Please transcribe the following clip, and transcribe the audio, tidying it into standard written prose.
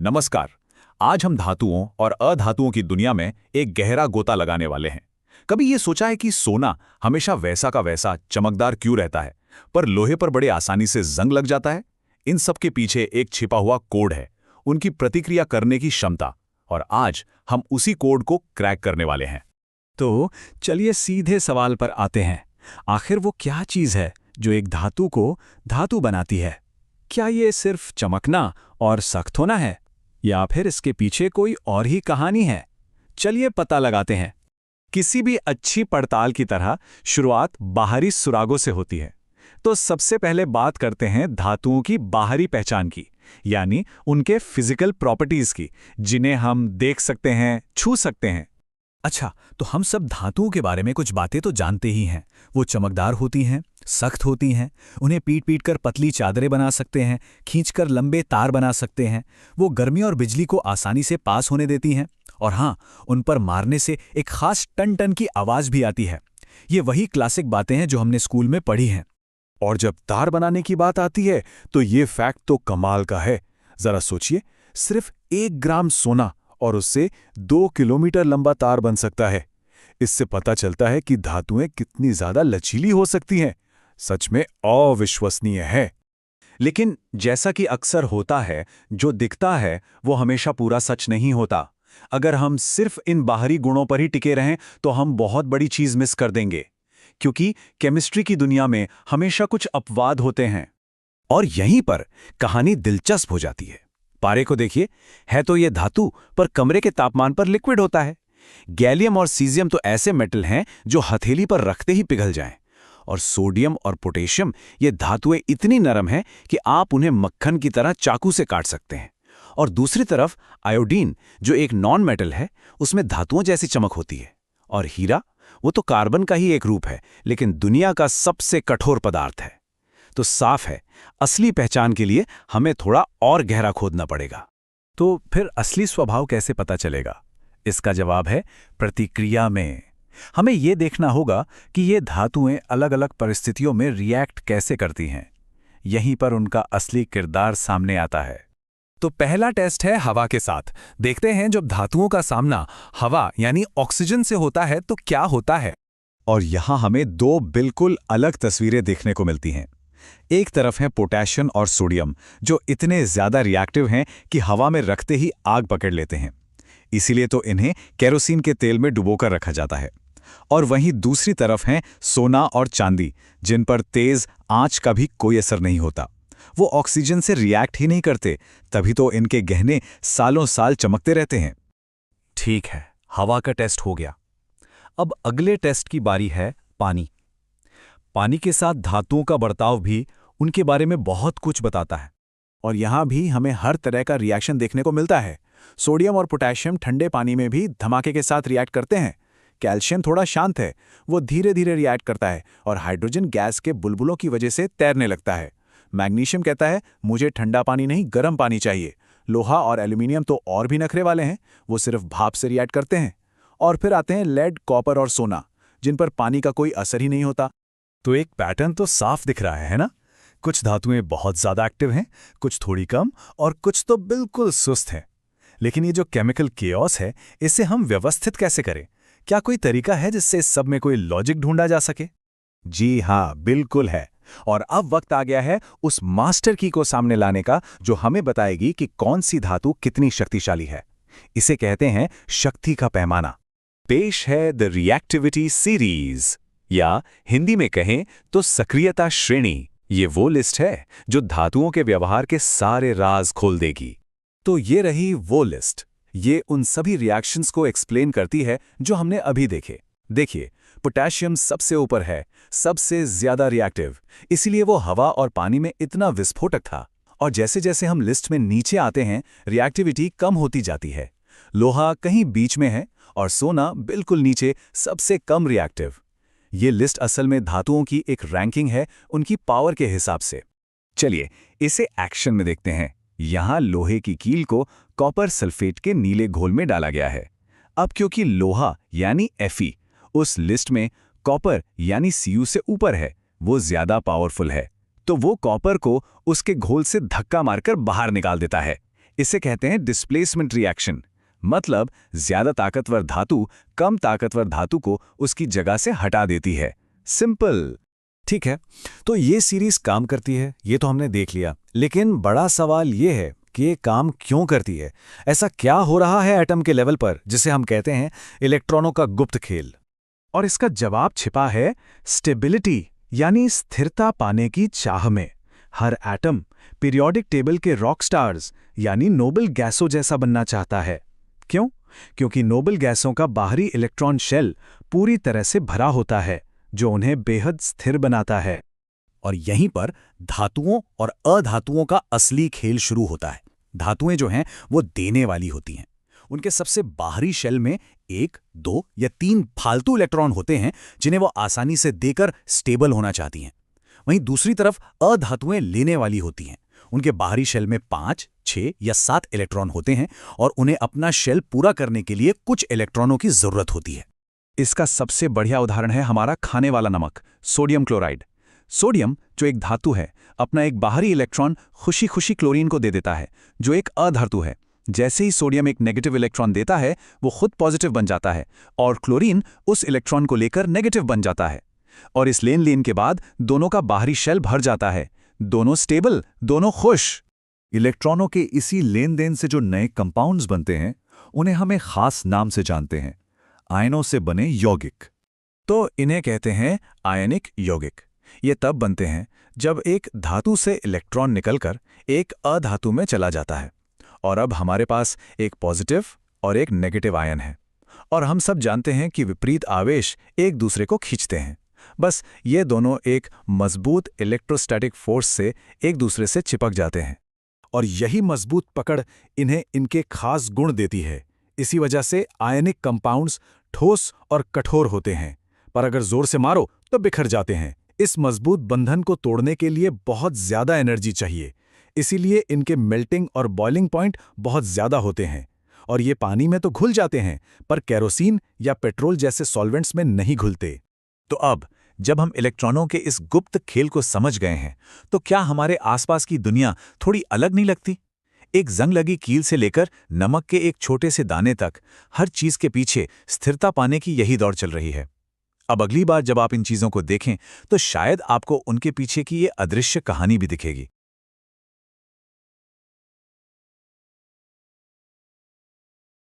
नमस्कार। आज हम धातुओं और अधातुओं की दुनिया में एक गहरा गोता लगाने वाले हैं। कभी ये सोचा है कि सोना हमेशा वैसा का वैसा चमकदार क्यों रहता है, पर लोहे पर बड़े आसानी से जंग लग जाता है? इन सब के पीछे एक छिपा हुआ कोड है, उनकी प्रतिक्रिया करने की क्षमता। और आज हम उसी कोड को क्रैक करने वाले हैं। तो चलिए सीधे सवाल पर आते हैं। आखिर वो क्या चीज़ है जो एक धातु को धातु बनाती है? क्या ये सिर्फ चमकना और सख्त होना है, या फिर इसके पीछे कोई और ही कहानी है? चलिए पता लगाते हैं। किसी भी अच्छी पड़ताल की तरह शुरुआत बाहरी सुरागों से होती है। तो सबसे पहले बात करते हैं धातुओं की बाहरी पहचान की, यानी उनके फिजिकल प्रॉपर्टीज की, जिन्हें हम देख सकते हैं, छू सकते हैं। अच्छा, तो हम सब धातुओं के बारे में कुछ बातें तो जानते ही हैं। वो चमकदार होती हैं, सख्त होती हैं, उन्हें पीट पीट कर पतली चादरें बना सकते हैं, खींचकर लंबे तार बना सकते हैं। वो गर्मी और बिजली को आसानी से पास होने देती हैं। और हाँ, उन पर मारने से एक खास टन टन की आवाज़ भी आती है। ये वही क्लासिक बातें हैं जो हमने स्कूल में पढ़ी हैं। और जब तार बनाने की बात आती है तो ये फैक्ट तो कमाल का है। जरा सोचिए, सिर्फ 1 ग्राम सोना और उससे 2 किलोमीटर लंबा तार बन सकता है। इससे पता चलता है कि धातुएं कितनी ज्यादा लचीली हो सकती हैं। सच में अविश्वसनीय है। लेकिन जैसा कि अक्सर होता है, जो दिखता है वो हमेशा पूरा सच नहीं होता। अगर हम सिर्फ इन बाहरी गुणों पर ही टिके रहें तो हम बहुत बड़ी चीज मिस कर देंगे, क्योंकि केमिस्ट्री की दुनिया में हमेशा कुछ अपवाद होते हैं। और यहीं पर कहानी दिलचस्प हो जाती है। पारे को देखिए, है तो ये धातु, पर कमरे के तापमान पर लिक्विड होता है। गैलियम और सीजियम तो ऐसे मेटल हैं जो हथेली पर रखते ही पिघल जाएं। और सोडियम और पोटेशियम, ये धातुएं इतनी नरम हैं कि आप उन्हें मक्खन की तरह चाकू से काट सकते हैं। और दूसरी तरफ आयोडीन, जो एक नॉन मेटल है, उसमें धातुओं जैसी चमक होती है। और हीरा, वो तो कार्बन का ही एक रूप है, लेकिन दुनिया का सबसे कठोर पदार्थ है। तो साफ है, असली पहचान के लिए हमें थोड़ा और गहरा खोदना पड़ेगा। तो फिर असली स्वभाव कैसे पता चलेगा? इसका जवाब है प्रतिक्रिया में। हमें ये देखना होगा कि ये धातुएं अलग अलग परिस्थितियों में रिएक्ट कैसे करती हैं। यहीं पर उनका असली किरदार सामने आता है। तो पहला टेस्ट है हवा के साथ। देखते हैं जब धातुओं का सामना हवा यानी ऑक्सीजन से होता है तो क्या होता है। और यहाँ हमें 2 बिल्कुल अलग तस्वीरें देखने को मिलती हैं। एक तरफ है पोटेशियम और सोडियम, जो इतने ज्यादा रिएक्टिव हैं कि हवा में रखते ही आग पकड़ लेते हैं। इसीलिए तो इन्हें केरोसिन के तेल में डुबोकर रखा जाता है। और वहीं दूसरी तरफ हैं सोना और चांदी, जिन पर तेज आंच का भी कोई असर नहीं होता। वो ऑक्सीजन से रिएक्ट ही नहीं करते, तभी तो इनके गहने सालों साल चमकते रहते हैं। ठीक है, हवा का टेस्ट हो गया। अब अगले टेस्ट की बारी है पानी। पानी के साथ धातुओं का बर्ताव भी उनके बारे में बहुत कुछ बताता है। और यहाँ भी हमें हर तरह का रिएक्शन देखने को मिलता है। सोडियम और पोटेशियम ठंडे पानी में भी धमाके के साथ रिएक्ट करते हैं। कैल्शियम थोड़ा शांत है, वो धीरे धीरे रिएक्ट करता है और हाइड्रोजन गैस के बुलबुलों की वजह से तैरने लगता है। मैग्नीशियम कहता है, मुझे ठंडा पानी नहीं, गर्म पानी चाहिए। लोहा और एल्यूमिनियम तो और भी नखरे वाले हैं, वो सिर्फ भाप से रिएक्ट करते हैं। और फिर आते हैं लेड, कॉपर और सोना, जिन पर पानी का कोई असर ही नहीं होता। तो एक पैटर्न तो साफ दिख रहा है ना? कुछ धातुएं बहुत ज्यादा एक्टिव हैं, कुछ थोड़ी कम, और कुछ तो बिल्कुल सुस्त हैं। लेकिन ये जो केमिकल केओस है, इसे हम व्यवस्थित कैसे करें? क्या कोई तरीका है जिससे इस सब में कोई लॉजिक ढूंढा जा सके? जी हाँ, बिल्कुल है। और अब वक्त आ गया है उस मास्टर की को सामने लाने का, जो हमें बताएगी कि कौन सी धातु कितनी शक्तिशाली है। इसे कहते हैं शक्ति का पैमाना। पेश है द रिएक्टिविटी सीरीज, या हिंदी में कहें तो सक्रियता श्रेणी। ये वो लिस्ट है जो धातुओं के व्यवहार के सारे राज खोल देगी। तो ये रही वो लिस्ट। ये उन सभी रिएक्शंस को एक्सप्लेन करती है जो हमने अभी देखे। देखिए, पोटेशियम सबसे ऊपर है, सबसे ज्यादा रिएक्टिव, इसीलिए वो हवा और पानी में इतना विस्फोटक था। और जैसे जैसे हम लिस्ट में नीचे आते हैं, रिएक्टिविटी कम होती जाती है। लोहा कहीं बीच में है और सोना बिल्कुल नीचे, सबसे कम रिएक्टिव। ये लिस्ट असल में धातुओं की एक रैंकिंग है, उनकी पावर के हिसाब से। चलिए इसे एक्शन में देखते हैं। यहाँ लोहे की कील को कॉपर सल्फेट के नीले घोल में डाला गया है। अब क्योंकि लोहा यानी Fe उस लिस्ट में कॉपर यानी Cu से ऊपर है, वो ज्यादा पावरफुल है, तो वो कॉपर को उसके घोल से धक्का मारकर बाहर निकाल देता है। इसे कहते हैं डिस्प्लेसमेंट रिएक्शन। मतलब ज्यादा ताकतवर धातु कम ताकतवर धातु को उसकी जगह से हटा देती है। सिंपल। ठीक है, तो ये सीरीज काम करती है, ये तो हमने देख लिया, लेकिन बड़ा सवाल ये है कि ये काम क्यों करती है। ऐसा क्या हो रहा है एटम के लेवल पर जिसे हम कहते हैं इलेक्ट्रॉनों का गुप्त खेल। और इसका जवाब छिपा है स्टेबिलिटी, यानी स्थिरता पाने की चाह में। हर एटम पीरियोडिक टेबल के रॉक स्टार्स यानी नोबल गैसों जैसा बनना चाहता है। क्यों? क्योंकि नोबल गैसों का बाहरी इलेक्ट्रॉन शेल पूरी तरह से भरा होता है, जो उन्हें बेहद स्थिर बनाता है। और यहीं पर धातुओं और अधातुओं का असली खेल शुरू होता है। धातुएं जो हैं वो देने वाली होती हैं। उनके सबसे बाहरी शेल में 1, 2 या 3 फालतू इलेक्ट्रॉन होते हैं जिन्हें वो आसानी से देकर स्टेबल होना चाहती हैं। वहीं दूसरी तरफ अधातुएं लेने वाली होती हैं। उनके बाहरी शेल में 5, 6 या 7 इलेक्ट्रॉन होते हैं और उन्हें अपना शेल पूरा करने के लिए कुछ इलेक्ट्रॉनों की जरूरत होती है। इसका सबसे बढ़िया उदाहरण है हमारा खाने वाला नमक, सोडियम क्लोराइड। सोडियम, जो एक धातु है, अपना एक बाहरी इलेक्ट्रॉन खुशी खुशी क्लोरीन को दे देता है, जो एक अधातु है। जैसे ही सोडियम एक नेगेटिव इलेक्ट्रॉन देता है, वो खुद पॉजिटिव बन जाता है और क्लोरीन उस इलेक्ट्रॉन को लेकर नेगेटिव बन जाता है। और इस लेन देन के बाद दोनों का बाहरी शेल भर जाता है। दोनों स्टेबल, दोनों खुश। इलेक्ट्रॉनों के इसी लेन देन से जो नए कंपाउंड्स बनते हैं, उन्हें हमें खास नाम से जानते हैं, आयनों से बने यौगिक। तो इन्हें कहते हैं आयनिक यौगिक। ये तब बनते हैं जब एक धातु से इलेक्ट्रॉन निकलकर एक अधातु में चला जाता है और अब हमारे पास एक पॉजिटिव और एक नेगेटिव आयन है। और हम सब जानते हैं कि विपरीत आवेश एक दूसरे को खींचते हैं। बस ये दोनों एक मजबूत इलेक्ट्रोस्टैटिक फोर्स से एक दूसरे से चिपक जाते हैं और यही मजबूत पकड़ इन्हें इनके खास गुण देती है। इसी वजह से आयनिक कंपाउंड्स ठोस और कठोर होते हैं, पर अगर जोर से मारो तो बिखर जाते हैं। इस मजबूत बंधन को तोड़ने के लिए बहुत ज्यादा एनर्जी चाहिए, इसीलिए इनके मेल्टिंग और बॉइलिंग पॉइंट बहुत ज्यादा होते हैं। और ये पानी में तो घुल जाते हैं, पर केरोसिन या पेट्रोल जैसे सॉल्वेंट्स में नहीं घुलते। तो अब जब हम इलेक्ट्रॉनों के इस गुप्त खेल को समझ गए हैं, तो क्या हमारे आसपास की दुनिया थोड़ी अलग नहीं लगती? एक जंग लगी कील से लेकर नमक के एक छोटे से दाने तक, हर चीज के पीछे स्थिरता पाने की यही दौड़ चल रही है। अब अगली बार जब आप इन चीजों को देखें, तो शायद आपको उनके पीछे की ये अदृश्य कहानी भी दिखेगी।